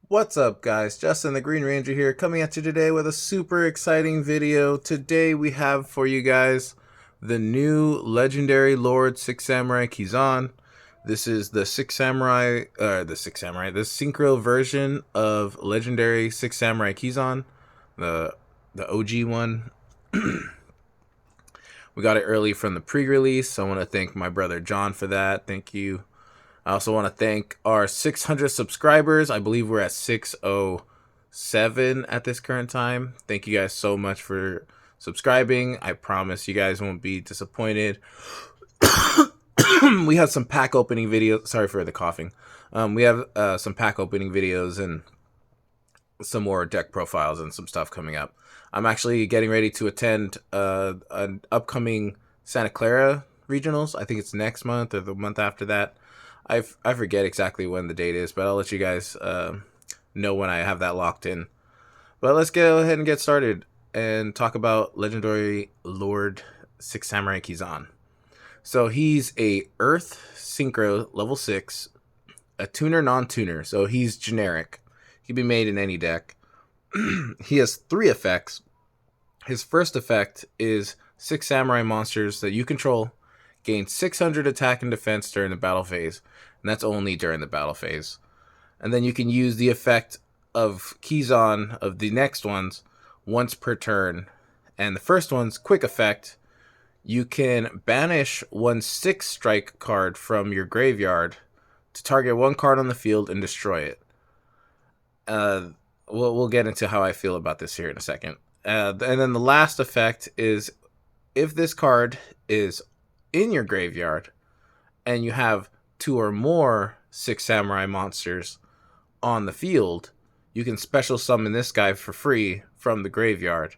What's up, guys? Justin the Green Ranger here, coming at you today with a super exciting video. Today we have for you guys the new legendary Lord Six Samurai Kizan. This is the the synchro version of legendary Six Samurai Kizan, the OG one. We got it early from the pre-release. I want to thank my brother John for that. Thank you. I also want to thank our 600 subscribers. I believe we're at 607 at this current time. Thank you guys so much for subscribing. I promise you guys won't be disappointed. We have some pack opening videos. Sorry for the coughing. We have some pack opening videos and some more deck profiles and some stuff coming up. I'm actually getting ready to attend an upcoming Santa Clara regionals. I think it's next month or the month after that. I forget exactly when the date is, but I'll let you guys know when I have that locked in. But let's go ahead and get started and talk about legendary Lord Six Samurai Kizan. So he's a Earth Synchro level 6, a tuner non-tuner, so he's generic. He can be made in any deck. He has 3 effects. His first effect is 6 samurai monsters that you control gain 600 attack and defense during the battle phase, and that's only during the battle phase. And then you can use the effect of Kizan of the next ones once per turn. And the first one's quick effect. You can banish one 6-strike card from your graveyard to target one card on the field and destroy it. We'll get into how I feel about this here in a second. And then the last effect is if this card is in your graveyard and you have 2 or more 6 samurai monsters on the field, you can special summon this guy for free from the graveyard,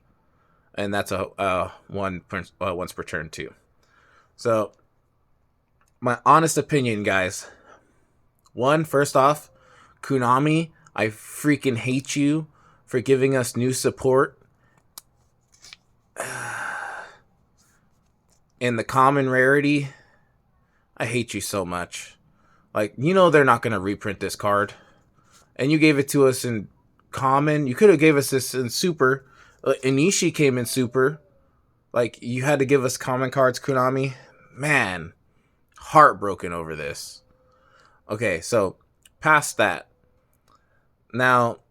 and that's a once per turn too. So my honest opinion, guys, first off, Konami, I freaking hate you for giving us new support in the common rarity. I hate you so much. Like, you know they're not going to reprint this card. And you gave it to us in common. You could have gave us this in super. Inishi came in super. Like, you had to give us common cards, Konami. Man, heartbroken over this. Okay, so past that. Now,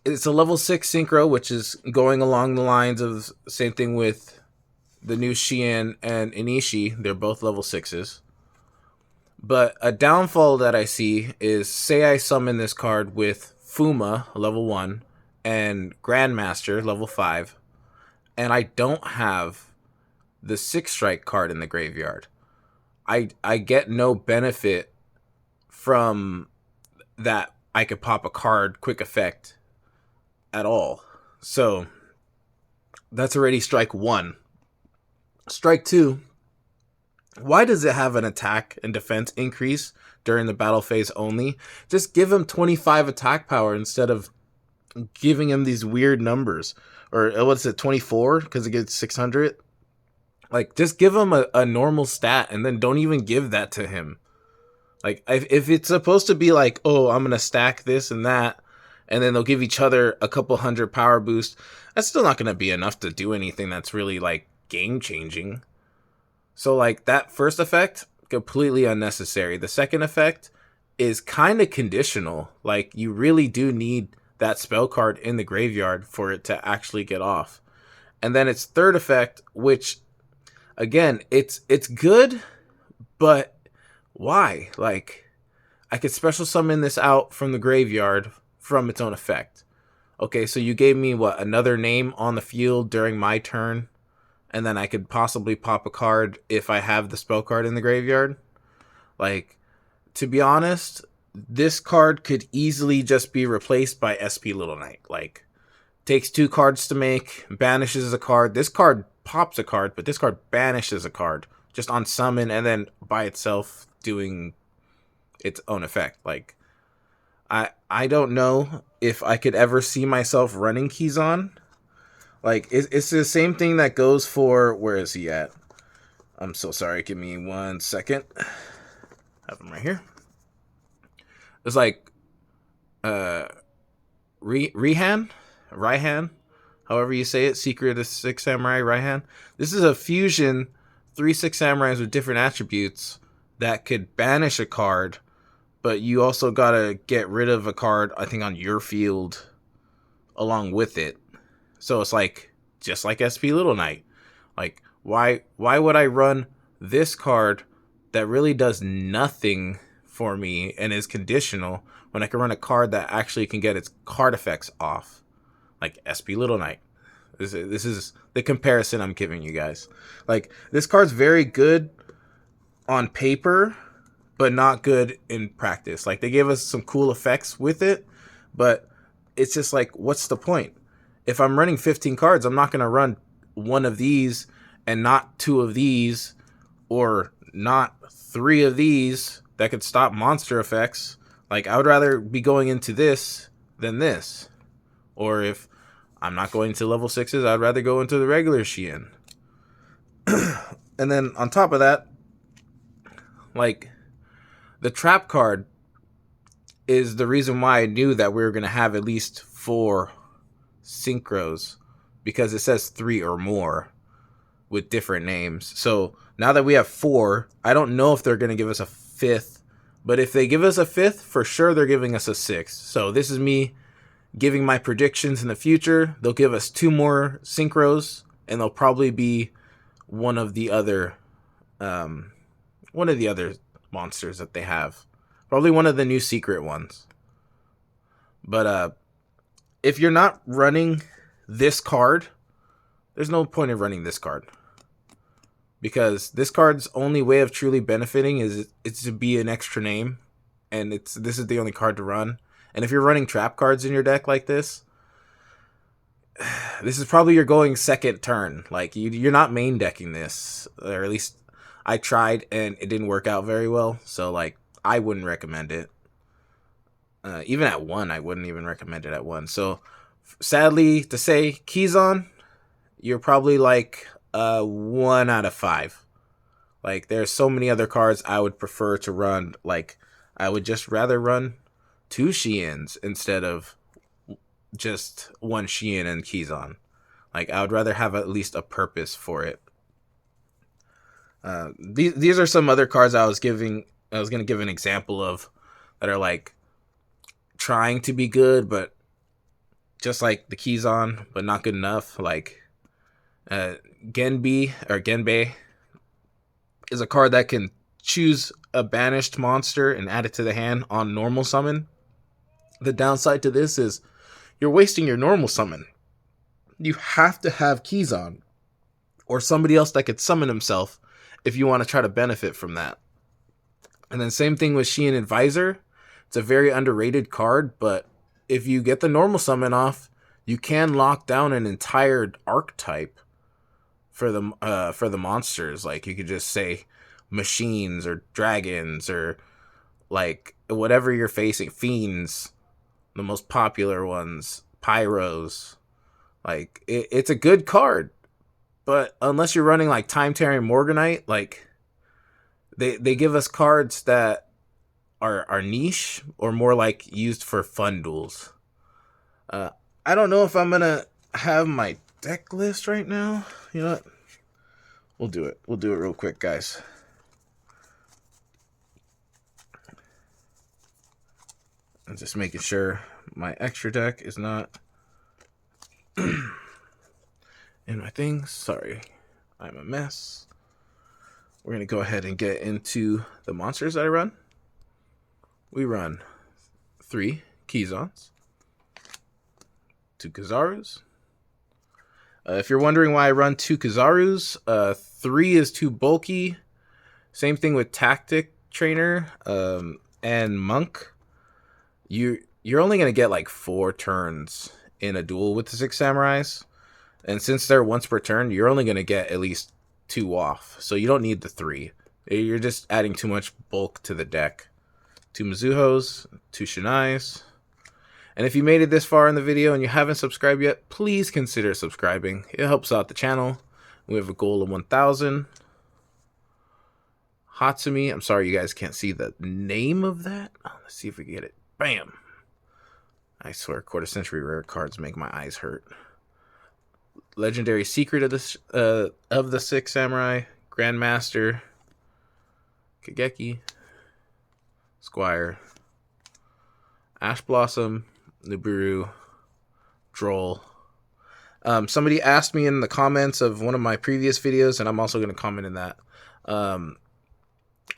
it's a level 6 synchro, which is going along the lines of same thing with the new Xian and Inishi. They're both level 6s. But a downfall that I see is, say I summon this card with Fuma, level 1, and Grandmaster, level 5, and I don't have the 6-strike card in the graveyard. I get no benefit from that. I could pop a card quick effect at all. So that's already strike 1. Strike 2, why does it have an attack and defense increase during the battle phase only? Just give him 25 attack power instead of giving him these weird numbers. Or what's it, 24? Because it gets 600? Like, just give him a normal stat and then don't even give that to him. Like, if it's supposed to be like, oh, I'm going to stack this and that, and then they'll give each other a couple hundred power boost, that's still not going to be enough to do anything that's really, like, game-changing. So, like, that first effect, completely unnecessary. The second effect is kind of conditional. Like, you really do need that spell card in the graveyard for it to actually get off. And then its third effect, which, again, it's good, but why? Like, I could special summon this out from the graveyard from its own effect. Okay, so you gave me, what, another name on the field during my turn? And then I could possibly pop a card if I have the spell card in the graveyard. Like, to be honest, this card could easily just be replaced by SP Little Knight. Like, takes 2 cards to make, banishes a card. This card pops a card, but this card banishes a card just on summon and then by itself doing its own effect. Like, I don't know if I could ever see myself running Kizan. Like, it's the same thing that goes for... Where is he at? I'm so sorry. Give me 1 second. Have him right here. It's like uh, Raihan, however you say it, Secret of the Six Samurai Raihan. This is a fusion, 3 6 samurais with different attributes that could banish a card, but you also gotta get rid of a card, I think, on your field along with it. So it's like just like SP Little Knight. Like why would I run this card that really does nothing for me and is conditional when I can run a card that actually can get its card effects off, like SP Little Knight. This is the comparison I'm giving you guys. Like, this card's very good on paper, but not good in practice. Like, they gave us some cool effects with it, but it's just like, what's the point? If I'm running 15 cards, I'm not going to run one of these and not 2 of these, or not 3 of these that could stop monster effects. Like, I would rather be going into this than this. Or if I'm not going to level 6s, I'd rather go into the regular Shein. And then on top of that, like, the trap card is the reason why I knew that we were going to have at least 4 synchros, because it says 3 or more with different names. So now that we have 4, I don't know if they're going to give us a 5th, but if they give us a 5th, for sure they're giving us a 6th. So this is me giving my predictions in the future. They'll give us 2 more synchros, and they'll probably be one of the other monsters that they have. Probably one of the new secret ones. But if you're not running this card, there's no point in running this card. Because this card's only way of truly benefiting is it's to be an extra name, and this is the only card to run. And if you're running trap cards in your deck like this is probably your going second turn. Like, you're not main decking this, or at least I tried and it didn't work out very well. So, like, I wouldn't recommend it. Even at 1, I wouldn't even recommend it at 1. So, sadly to say, Kizan, you're probably like 1 out of 5. Like, there's so many other cards I would prefer to run. Like, I would just rather run 2 Sheins instead of just 1 Shein and Kizan. Like, I would rather have at least a purpose for it. These are some other cards I was going to give an example of that are like trying to be good, but just like the Kizan, but not good enough. Like, Genbei is a card that can choose a banished monster and add it to the hand on normal summon. The downside to this is you're wasting your normal summon. You have to have Kizan or somebody else that could summon himself if you want to try to benefit from that. And then same thing with Shein Advisor. It's a very underrated card, but if you get the normal summon off, you can lock down an entire archetype for the monsters. Like, you could just say machines or dragons or like whatever you're facing, fiends, the most popular ones, pyros. Like, it's a good card, but unless you're running like Time Tearing Morganite, like they give us cards that are niche or more like used for fun duels. I don't know if I'm gonna have my deck list right now. You know what? We'll do it. We'll do it real quick, guys. I'm just making sure my extra deck is not in my things. Sorry, I'm a mess. We're going to go ahead and get into the monsters that I run. We run 3 Kizans, 2 Kizarus. If you're wondering why I run 2 Kizarus, 3 is too bulky. Same thing with Tactic Trainer and Monk. You're only going to get like 4 turns in a duel with the 6 Samurais. And since they're once per turn, you're only going to get at least 2 off. So you don't need the 3. You're just adding too much bulk to the deck. 2 Mizuhos, 2 Shinais. And if you made it this far in the video and you haven't subscribed yet, please consider subscribing. It helps out the channel. We have a goal of 1,000. Hatsumi, I'm sorry you guys can't see the name of that. Let's see if we can get it. Bam. I swear, quarter century rare cards make my eyes hurt. Legendary Secret of the Six Samurai, Grandmaster, Kageki, Squire, Ash Blossom, Nibiru, Droll. Somebody asked me in the comments of one of my previous videos, and I'm also going to comment in that. I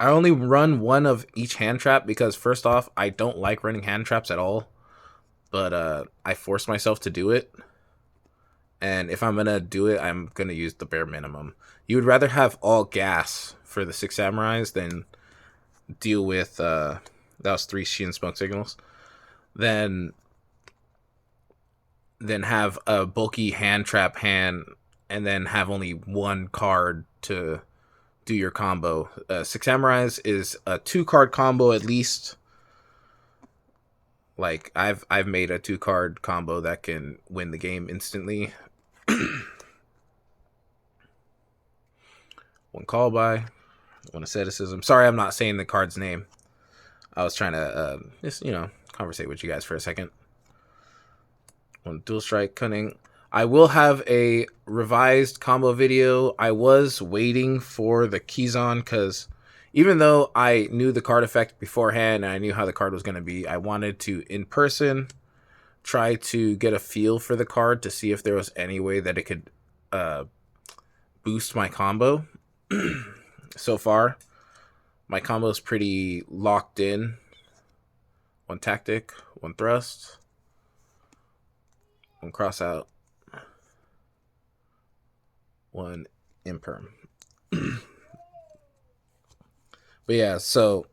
only run one of each hand trap because, first off, I don't like running hand traps at all, but I force myself to do it. And if I'm going to do it, I'm going to use the bare minimum. You would rather have all gas for the Six Samurais than deal with, that was 3 Shein Smoke Signals, than have a bulky hand trap hand and then have only one card to do your combo. Six Samurais is a 2-card combo at least. Like I've made a 2-card combo that can win the game instantly. One call by, one asceticism. Sorry, I'm not saying the card's name. I was trying to just conversate with you guys for a second. One dual strike cunning. I will have a revised combo video. I was waiting for the Kizan because even though I knew the card effect beforehand and I knew how the card was going to be, I wanted to, in person, try to get a feel for the card to see if there was any way that it could boost my combo. So far, my combo is pretty locked in. One tactic, one thrust, one cross out, one imperm. But yeah, so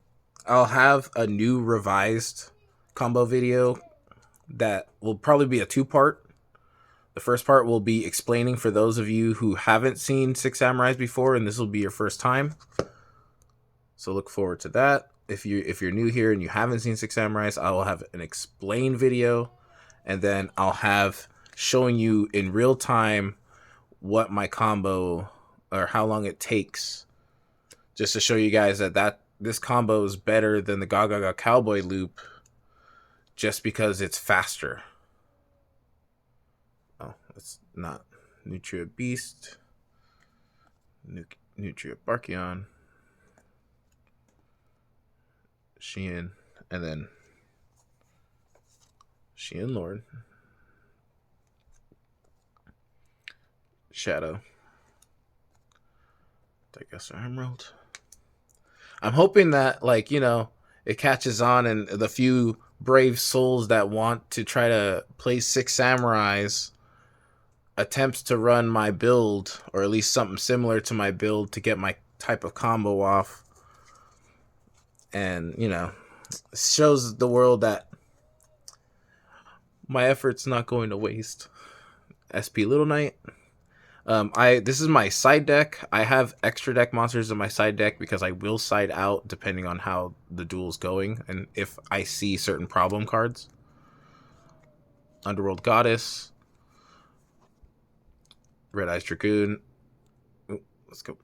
I'll have a new revised combo video that will probably be a 2-part. The first part will be explaining for those of you who haven't seen Six Samurais before, and this will be your first time. So look forward to that. If you're new here and you haven't seen Six Samurais, I will have an explain video, and then I'll have showing you in real time what my combo or how long it takes, just to show you guys that this combo is better than the Gaga Cowboy loop just because it's faster. Oh, it's not Nutria Beast, Nutria Barkion, Shein, and then Shein Lord, Shadow, Digestor Emerald. I'm hoping that, it catches on and the few brave souls that want to try to play Six Samurais attempts to run my build, or at least something similar to my build, to get my type of combo off. And, shows the world that my effort's not going to waste. SP Little Knight. This is my side deck. I have extra deck monsters in my side deck because I will side out depending on how the duel's going and if I see certain problem cards. Underworld Goddess, Red Eyes Dragoon. Ooh, let's go.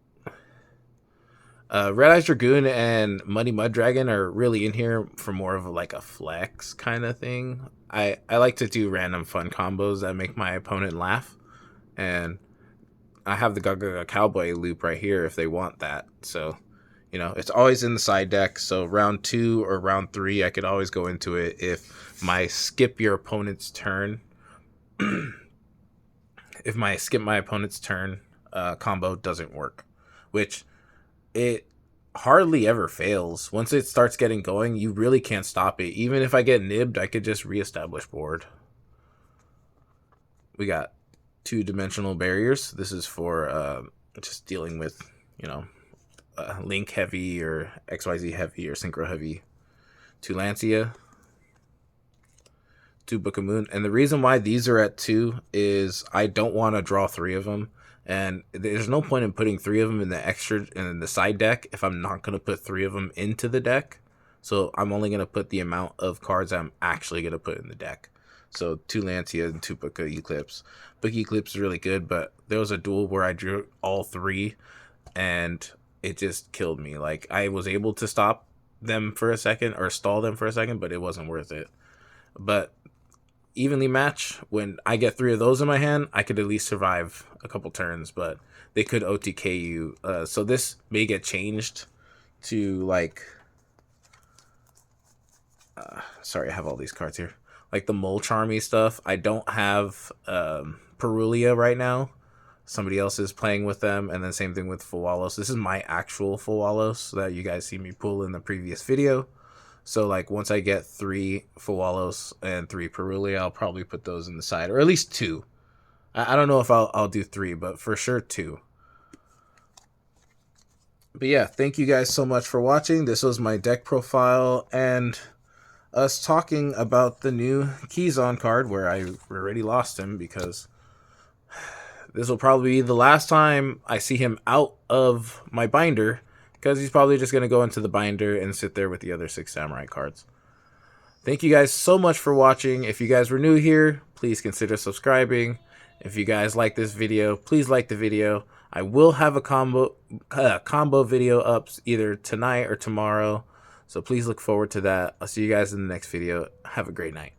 Red Eyes Dragoon and Muddy Mud Dragon are really in here for more of a flex kind of thing. I like to do random fun combos that make my opponent laugh, and I have the Gaga Cowboy loop right here if they want that. So, it's always in the side deck. So round 2 or round 3, I could always go into it if my skip your opponent's turn. If my skip my opponent's turn combo doesn't work, which it hardly ever fails. Once it starts getting going, you really can't stop it. Even if I get nibbed, I could just reestablish board. We got 2-dimensional barriers. This is for just dealing with, Link heavy or XYZ heavy or Synchro heavy. 2 Lancia, 2 Book of Moon. And the reason why these are at 2 is I don't want to draw 3 of them. And there's no point in putting 3 of them in the side deck if I'm not going to put 3 of them into the deck. So I'm only going to put the amount of cards I'm actually going to put in the deck. So 2 Lancia and 2 Book of Eclipse. Book of Eclipse is really good, but there was a duel where I drew all 3 and it just killed me. I was able to stop them for a second or stall them for a second, but it wasn't worth it. But evenly match. When I get 3 of those in my hand, I could at least survive a couple turns, but they could OTK you. So this may get changed to like, sorry, I have all these cards here. Like the Mole Charmy stuff. I don't have Perulia right now. Somebody else is playing with them, and then same thing with Fuwalos. This is my actual Fuwalos that you guys see me pull in the previous video. So like once I get 3 Fuwalos and 3 Perulia, I'll probably put those in the side, or at least 2. I don't know if I'll do 3, but for sure 2. But yeah, thank you guys so much for watching. This was my deck profile and us talking about the new Kizan card, where I already lost him because this will probably be the last time I see him out of my binder, because he's probably just going to go into the binder and sit there with the other 6 Samurai cards. Thank you guys so much for watching. If you guys were new here, please consider subscribing. If you guys like this video, please like the video. I will have a combo video up either tonight or tomorrow, so please look forward to that. I'll see you guys in the next video. Have a great night.